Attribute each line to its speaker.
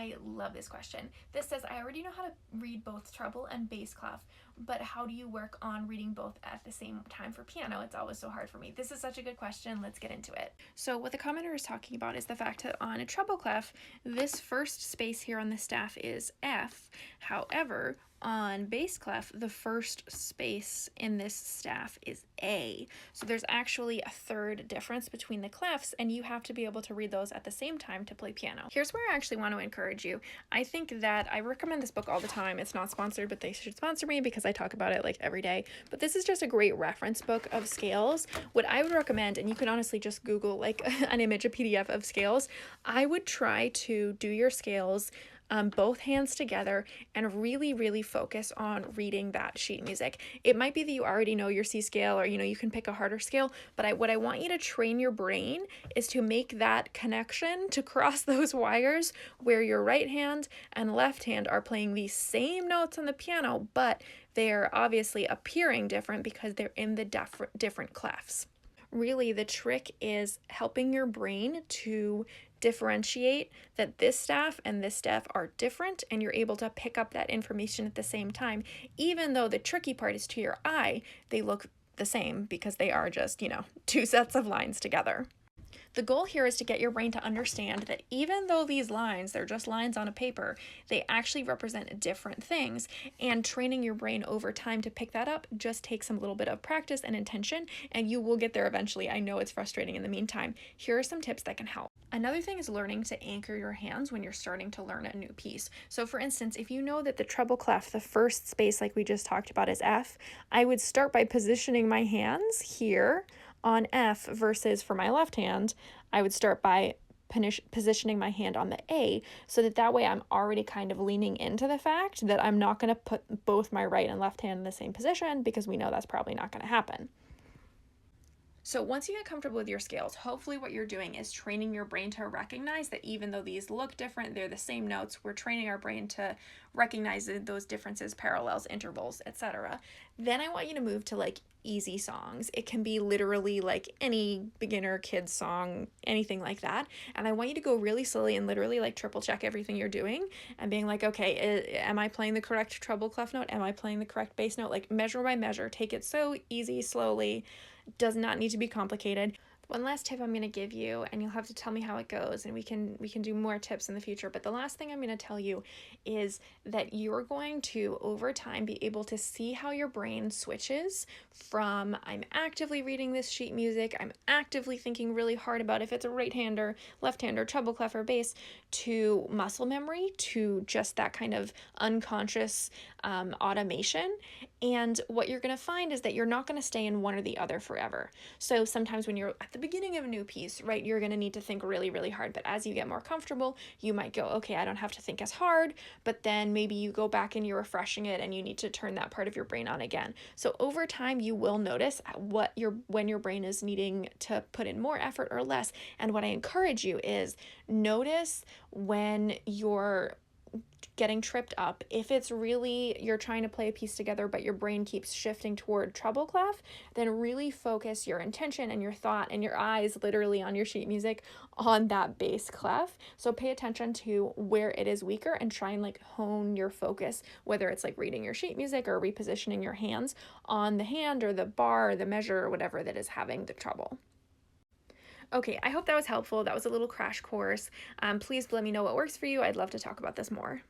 Speaker 1: I love this question. This says, I already know how to read both treble and bass clef, but how do you work on reading both at the same time for piano? It's always so hard for me. This is such a good question. Let's get into it. So what the commenter is talking about is the fact that on a treble clef, this first space here on the staff is F. However, on bass clef, the first space in this staff is A. So there's actually a third difference between the clefs, and you have to be able to read those at the same time to play piano. Here's where I actually want to encourage you. I think that I recommend this book all the time. It's not sponsored, but they should sponsor me because I talk about it like every day. But this is just a great reference book of scales. What I would recommend, and you can honestly just Google like an image, a PDF of scales, I would try to do your scales both hands together and really focus on reading that sheet music. It might be that you already know your C scale, or you can pick a harder scale, but what I want you to train your brain is to make that connection, to cross those wires where your right hand and left hand are playing the same notes on the piano, but they're obviously appearing different because they're in the different clefs. Really, the trick is helping your brain to differentiate that this staff and this staff are different, and you're able to pick up that information at the same time. Even though the tricky part is to your eye, they look the same because they are just, two sets of lines together. The goal here is to get your brain to understand that even though these lines, they're just lines on a paper, they actually represent different things, and training your brain over time to pick that up just takes some little bit of practice and intention, and you will get there eventually. I know it's frustrating in the meantime. Here are some tips that can help. Another thing is learning to anchor your hands when you're starting to learn a new piece. So for instance, if you know that the treble clef, the first space like we just talked about is F, I would start by positioning my hands here on F, versus for my left hand, I would start by positioning my hand on the A, so that way I'm already kind of leaning into the fact that I'm not going to put both my right and left hand in the same position, because we know that's probably not going to happen. So once you get comfortable with your scales, hopefully what you're doing is training your brain to recognize that even though these look different, they're the same notes. We're training our brain to recognize those differences, parallels, intervals, etc. Then I want you to move to like easy songs. It can be literally like any beginner kids song, anything like that. And I want you to go really slowly and literally like triple check everything you're doing and being like, okay, am I playing the correct treble clef note? Am I playing the correct bass note? Like measure by measure, take it so easy, slowly. Does not need to be complicated. One last tip I'm going to give you, and you'll have to tell me how it goes, and we can do more tips in the future, but the last thing I'm going to tell you is that you're going to, over time, be able to see how your brain switches from I'm actively reading this sheet music, I'm actively thinking really hard about if it's a right-hander, left-hander, treble clef, or bass, to muscle memory, to just that kind of unconscious automation. And what you're going to find is that you're not going to stay in one or the other forever. So sometimes when you're at the beginning of a new piece, right, you're going to need to think really hard. But as you get more comfortable, you might go, okay, I don't have to think as hard. But then maybe you go back and you're refreshing it and you need to turn that part of your brain on again. So over time, you will notice when your brain is needing to put in more effort or less. And what I encourage you is notice when you're getting tripped up. If it's really you're trying to play a piece together but your brain keeps shifting toward treble clef, then really focus your intention and your thought and your eyes literally on your sheet music on that bass clef. So pay attention to where it is weaker and try and like hone your focus, whether it's like reading your sheet music or repositioning your hands on the hand or the bar or the measure or whatever that is having the trouble. Okay, I hope that was helpful. That was a little crash course. Please let me know what works for you. I'd love to talk about this more.